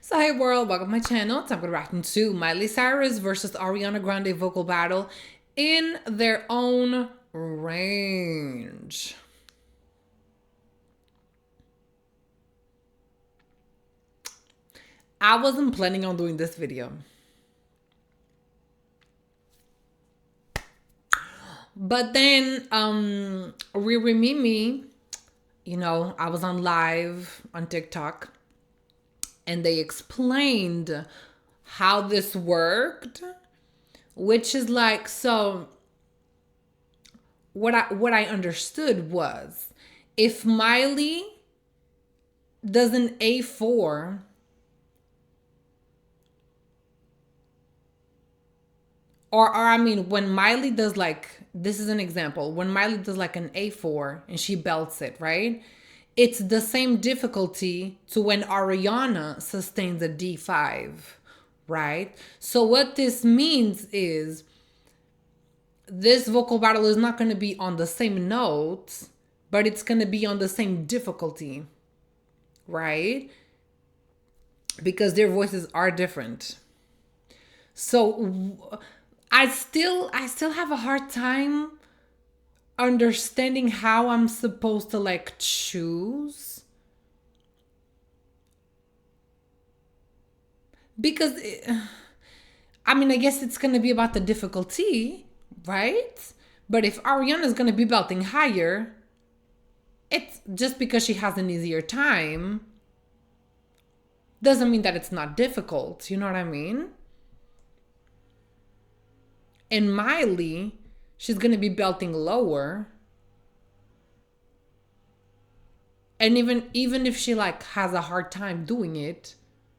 So hey world, welcome to my channel. Time to react to Miley Cyrus versus Ariana Grande vocal battle in their own range. I wasn't planning on doing this video, but then Riri Mimi, I was on live on TikTok and they explained how this worked, which is like, so what I understood was, if Miley does an A4, or I mean, when Miley does, like, this is an example, when Miley does like an A4 and she belts it, right? It's the same difficulty to when Ariana sustains a D5, right? So what this means is this vocal battle is not going to be on the same notes, but it's going to be on the same difficulty, right? Because their voices are different. So I still have a hard time understanding how I'm supposed to like choose, because I mean, I guess it's gonna be about the difficulty, right? But if Ariana's gonna be belting higher, it's just because she has an easier time doesn't mean that it's not difficult. You know what I mean? And Miley, she's gonna be belting lower. And even if she like has a hard time doing it,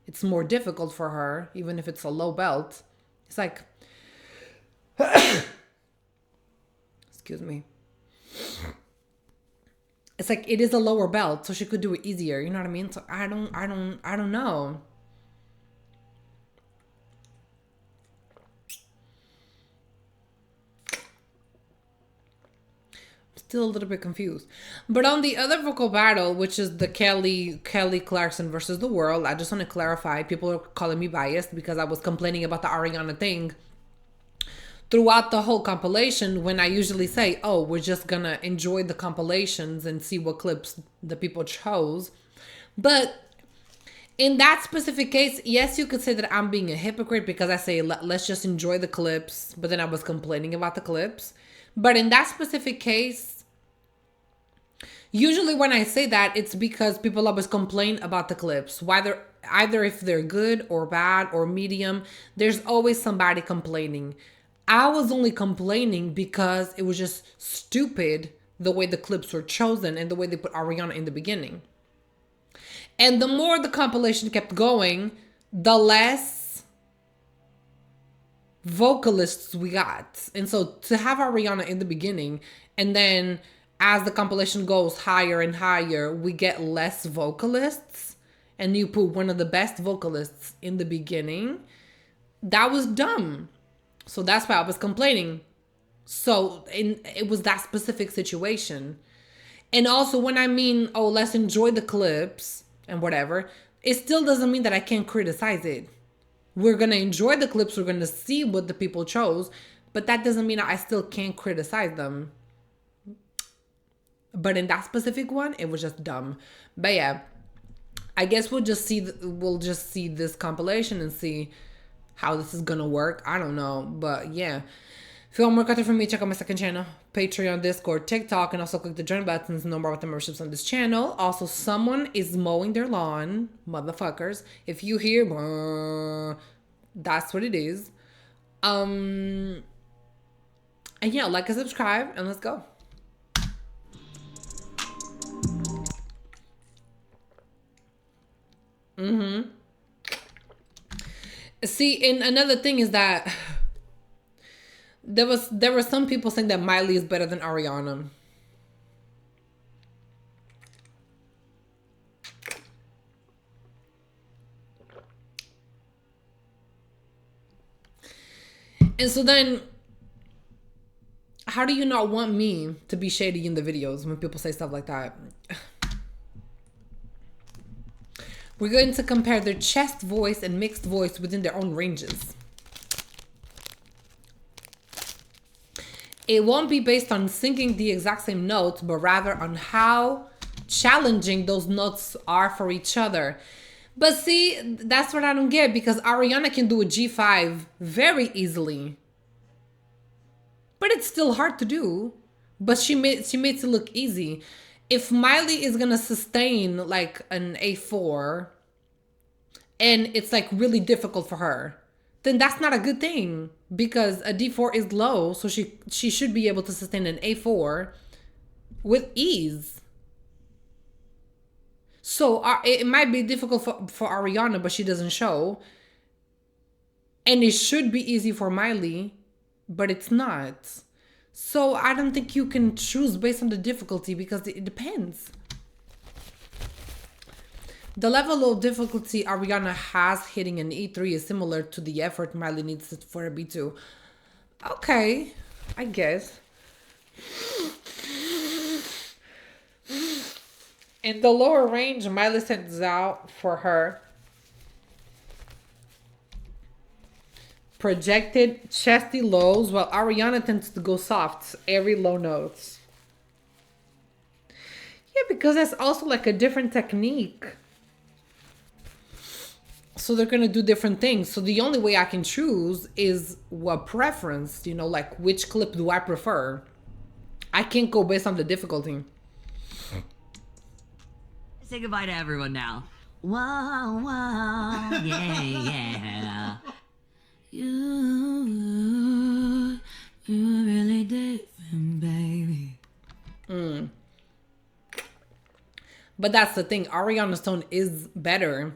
it's more difficult for her, even if it's a low belt. It's like, excuse me. It's like it is a lower belt, so she could do it easier. You know what I mean? So I don't know. Still a little bit confused. But on the other vocal battle, which is the Kelly Clarkson versus The World, I just want to clarify, people are calling me biased because I was complaining about the Ariana thing throughout the whole compilation, when I usually say, oh, we're just gonna enjoy the compilations and see what clips the people chose. But in that specific case, yes, you could say that I'm being a hypocrite because I say, let's just enjoy the clips, but then I was complaining about the clips. But in that specific case, usually when I say that, it's because people always complain about the clips. Either if they're good or bad or medium, there's always somebody complaining. I was only complaining because it was just stupid the way the clips were chosen and the way they put Ariana in the beginning. And the more the compilation kept going, the less vocalists we got. And so to have Ariana in the beginning, and then as the compilation goes higher and higher, we get less vocalists, and you put one of the best vocalists in the beginning, that was dumb. So that's why I was complaining. So it was that specific situation. And also when I mean, oh, let's enjoy the clips and whatever, it still doesn't mean that I can't criticize it. We're going to enjoy the clips. We're going to see what the people chose. But that doesn't mean I still can't criticize them. But in that specific one, it was just dumb. But yeah, I guess we'll just see this compilation and see how this is gonna work. I don't know, but yeah. If you want more content from me, check out my second channel, Patreon, Discord, TikTok, and also click the join buttons to know more about the memberships on this channel. Also, someone is mowing their lawn, motherfuckers. If you hear, that's what it is. And yeah, like and subscribe, and let's go. See, and another thing is that there were some people saying that Miley is better than Ariana. And so then, how do you not want me to be shady in the videos when people say stuff like that? We're going to compare their chest voice and mixed voice within their own ranges. It won't be based on singing the exact same notes, but rather on how challenging those notes are for each other. But see, that's what I don't get, because Ariana can do a G5 very easily. But it's still hard to do. But she makes it look easy. If Miley is gonna sustain like an A4 and it's like really difficult for her, then that's not a good thing, because a D4 is low, so she should be able to sustain an A4 with ease. So it might be difficult for Ariana, but she doesn't show. And it should be easy for Miley, but it's not. So I don't think you can choose based on the difficulty, because it depends. The level of difficulty Ariana has hitting an E3 is similar to the effort Miley needs for a B2. Okay, I guess. In the lower range, Miley sends out for her projected chesty lows, while Ariana tends to go soft, airy low notes. Yeah, because that's also like a different technique. So they're going to do different things. So the only way I can choose is what preference, you know, like which clip do I prefer? I can't go based on the difficulty. Say goodbye to everyone now. Whoa, whoa, yeah, yeah. You really different, baby. But that's the thing. Ariana's tone is better.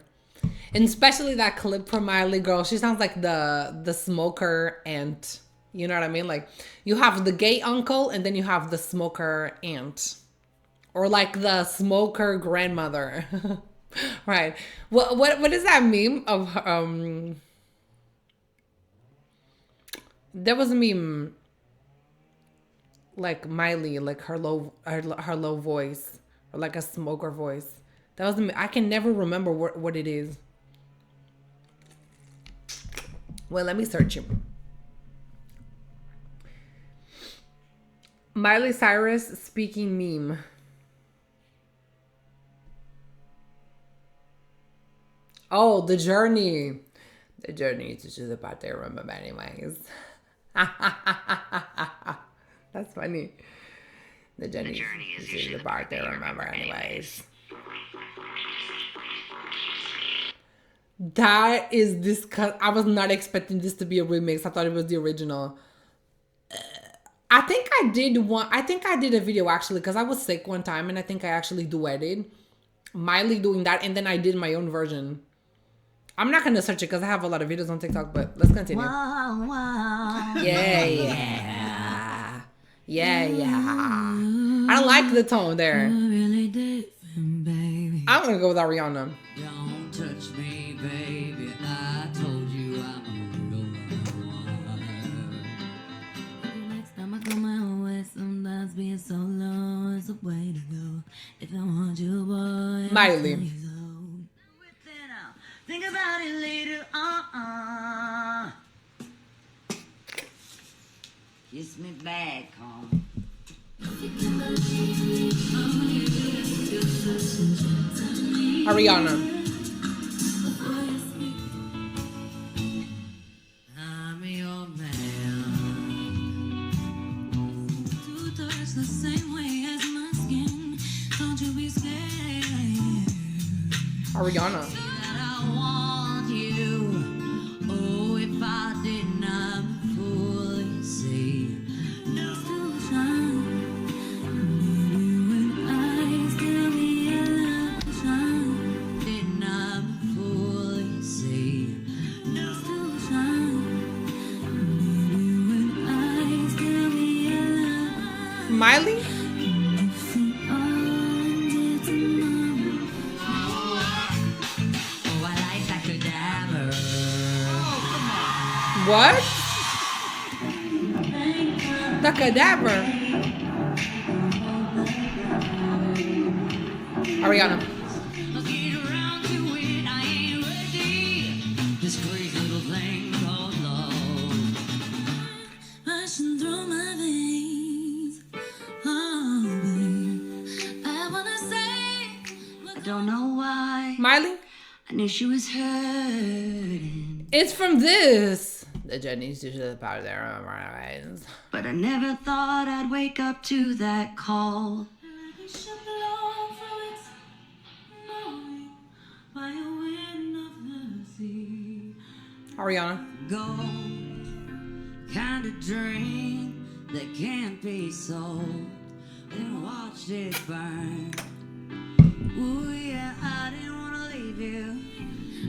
And especially that clip from Miley, girl. She sounds like the smoker aunt. You know what I mean? Like, you have the gay uncle and then you have the smoker aunt. Or like the smoker grandmother. Right. What is that meme of there was a meme like Miley, like her low voice, or like a smoker voice. That was I can never remember what it is. Well, let me search it. Miley Cyrus speaking meme. Oh, The Journey. The Journey is just the part I remember anyways. That's funny. The journey is usually the part they remember anyways. That is this. I was not expecting this to be a remix. I thought it was the original. I think I did a video actually, because I was sick one time and I think I actually duetted Miley doing that, and then I did my own version. I'm not gonna search it because I have a lot of videos on TikTok, but let's continue. Whoa, whoa. Yeah. I don't like the tone there. Really different, baby. I'm gonna go with Ariana. Don't touch me, baby. I told you I'm a real one. Next time I go my own way, sometimes being so low is the way to go. If I want you, boy, Miley. Think about it later, Kiss me back, home. Ariana. I'm your man. Two-thirds the same way as my skin. Don't you be scared. Ariana. I want you. Oh, if I did not fool you, say no. Still shine. Maybe when I still be alive, shine. Did not fool you, say no. Still shine. Maybe when I still be alive. Miley? What? The cadaver. I'll Ariana. get around to it. I knew she was hurting. It's from this. The Jenny's to the part there. But I never thought I'd wake up to that call. Ariana. Gold, kind of drink that can't be sold. Then watched it burn. Ooh yeah, I didn't wanna leave you.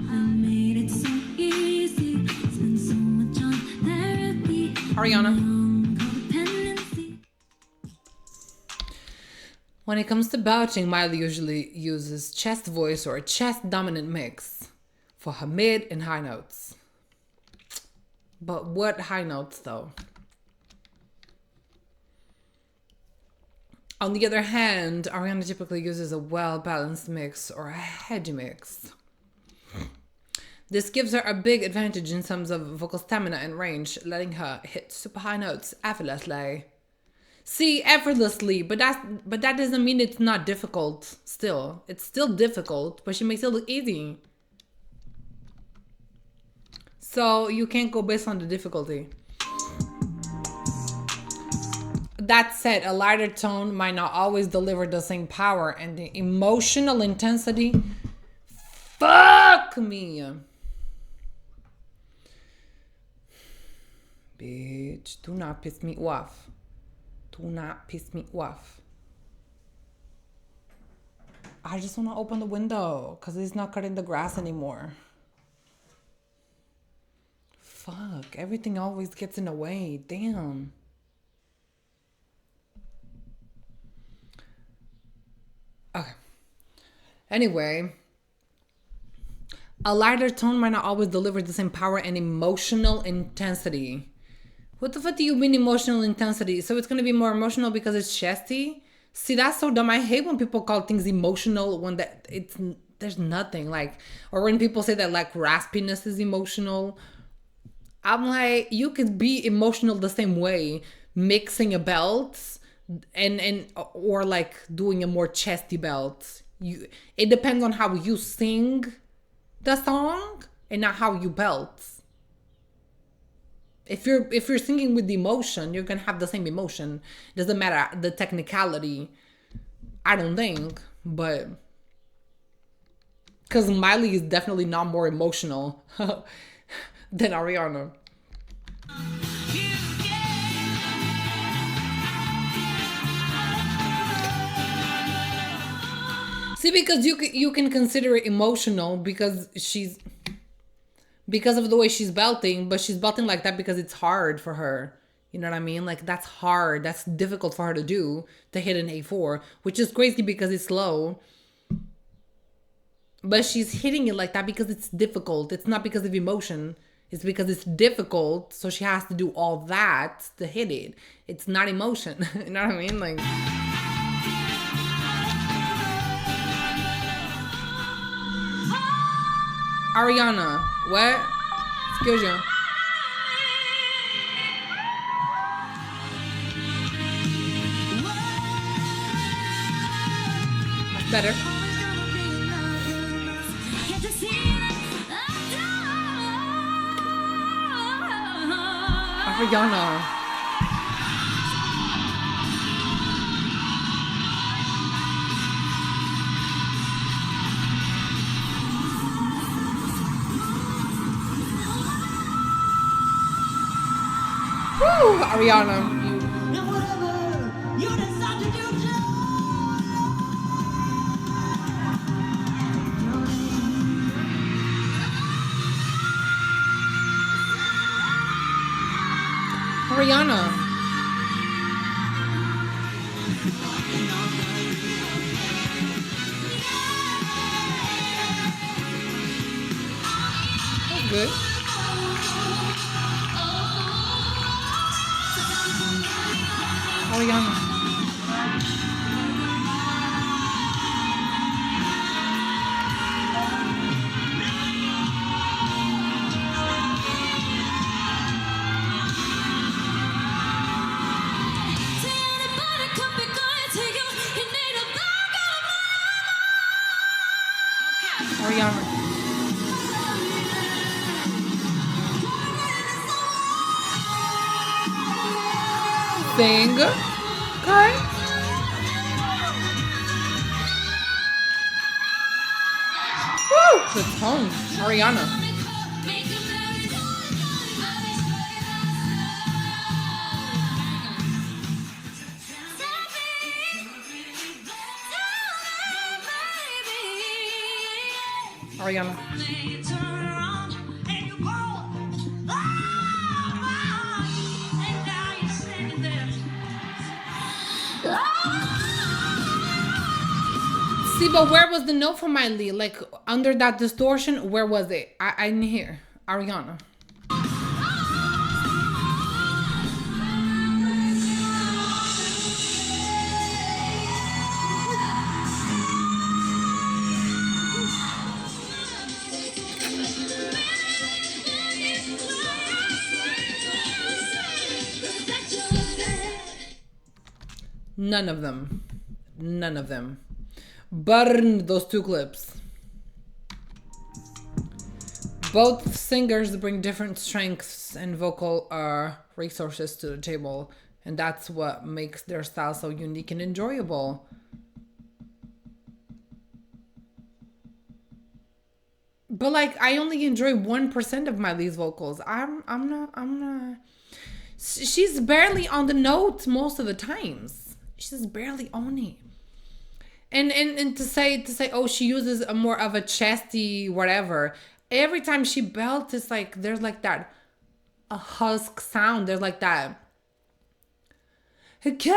I made it so easy. Spent so much on therapy. Ariana. When it comes to belching, Miley usually uses chest voice or a chest dominant mix for her mid and high notes. But what high notes though? On the other hand, Ariana typically uses a well-balanced mix or a heady mix. This gives her a big advantage in terms of vocal stamina and range, letting her hit super high notes effortlessly. See, effortlessly, but that doesn't mean it's not difficult still. It's still difficult, but she makes it look easy. So you can't go based on the difficulty. That said, a lighter tone might not always deliver the same power and the emotional intensity. Fuck me. Bitch, do not piss me off. Do not piss me off. I just want to open the window because it's not cutting the grass anymore. Fuck, everything always gets in the way. Damn. Okay. Anyway, a lighter tone might not always deliver the same power and emotional intensity. What the fuck do you mean emotional intensity? So it's going to be more emotional because it's chesty? See, that's so dumb. I hate when people call things emotional when there's nothing like, or when people say that like raspiness is emotional. I'm like, you could be emotional the same way, mixing a belt and or like doing a more chesty belt. It depends on how you sing the song and not how you belt. If you're singing with emotion, you're gonna have the same emotion. Doesn't matter the technicality, I don't think, but because Miley is definitely not more emotional than Ariana. See, because you can consider it emotional because of the way she's belting, but she's belting like that because it's hard for her. You know what I mean? Like that's hard. That's difficult for her to do, to hit an A4, which is crazy because it's slow. But she's hitting it like that because it's difficult. It's not because of emotion. It's because it's difficult. So she has to do all that to hit it. It's not emotion. You know what I mean? Like, Ariana, what? Excuse you. That's better. Ariana. Woo, Ariana. Ariana. That's good. Ariana. Ariana. sing. Okay. Woo! The tone. Ariana. Ariana. See, but where was the note from Miley? Like, under that distortion, where was it? I didn't hear. Ariana. None of them. None of them. Burn those two clips. Both singers bring different strengths and vocal resources to the table, and that's what makes their style so unique and enjoyable. But like, I only enjoy 1% of Miley's vocals. I'm not. She's barely on the notes most of the times. She's barely on it. And to say, oh, she uses a more of a chesty whatever. Every time she belts, it's like there's like that a husk sound. There's like that. It's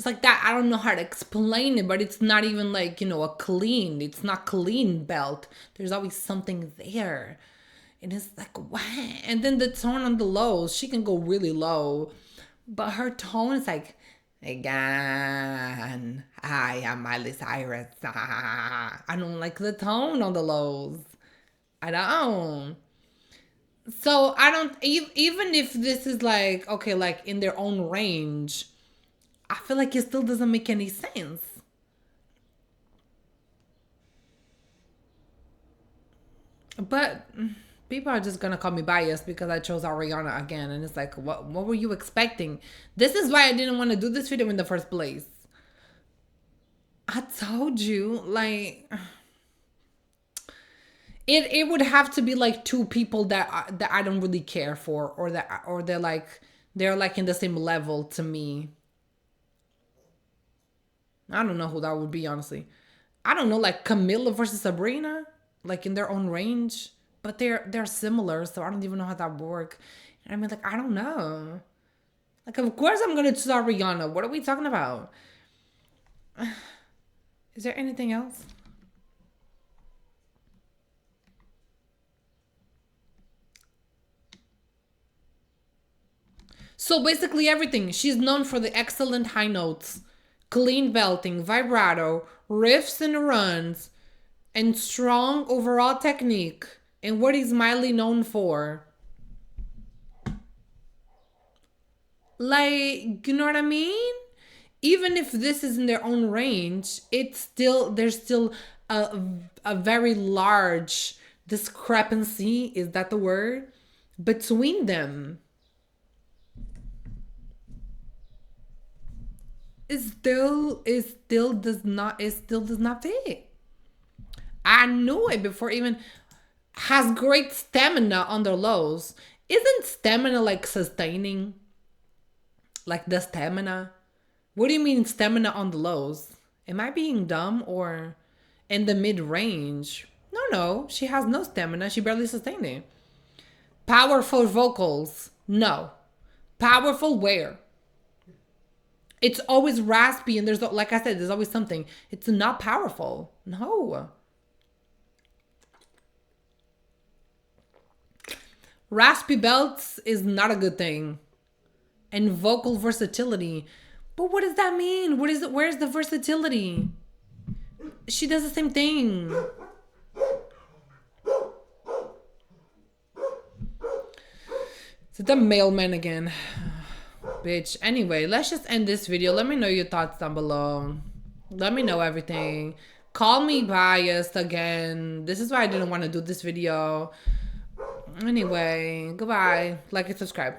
like that. I don't know how to explain it, but it's not even like, you know, it's not clean belt. There's always something there. And it's like, what? And then the tone on the lows, she can go really low. But her tone is like, again, I am Miley Cyrus. I don't like the tone on the lows. I don't. So I don't, even if this is like, okay, like in their own range, I feel like it still doesn't make any sense. But people are just gonna call me biased because I chose Ariana again, and it's like, what were you expecting? This is why I didn't want to do this video in the first place. I told you, like, it would have to be like two people that I don't really care for, or they're like in the same level to me. I don't know who that would be, honestly. I don't know, like Camila versus Sabrina, like in their own range. But they're similar, so I don't even know how that works. And I mean, like, I don't know. Like, of course I'm gonna choose Ariana. What are we talking about? Is there anything else? So basically everything. She's known for the excellent high notes, clean belting, vibrato, riffs and runs, and strong overall technique. And what is Miley known for? Like, you know what I mean? Even if this is in their own range, there's still a very large discrepancy, is that the word? Between them. It still does not fit. I knew it before even. Has great stamina on their lows. Isn't stamina like sustaining? Like the stamina? What do you mean stamina on the lows? Am I being dumb or in the mid-range? No. She has no stamina. She barely sustained it. Powerful vocals. No. Powerful where? It's always raspy and there's, like I said, there's always something. It's not powerful. No. Raspy belts is not a good thing. And vocal versatility. But what does that mean? What is it? Where's the versatility? She does the same thing. Is it the mailman again? Bitch. Anyway, let's just end this video. Let me know your thoughts down below. Let me know everything. Call me biased again. This is why I didn't want to do this video. Anyway, goodbye. Like and subscribe.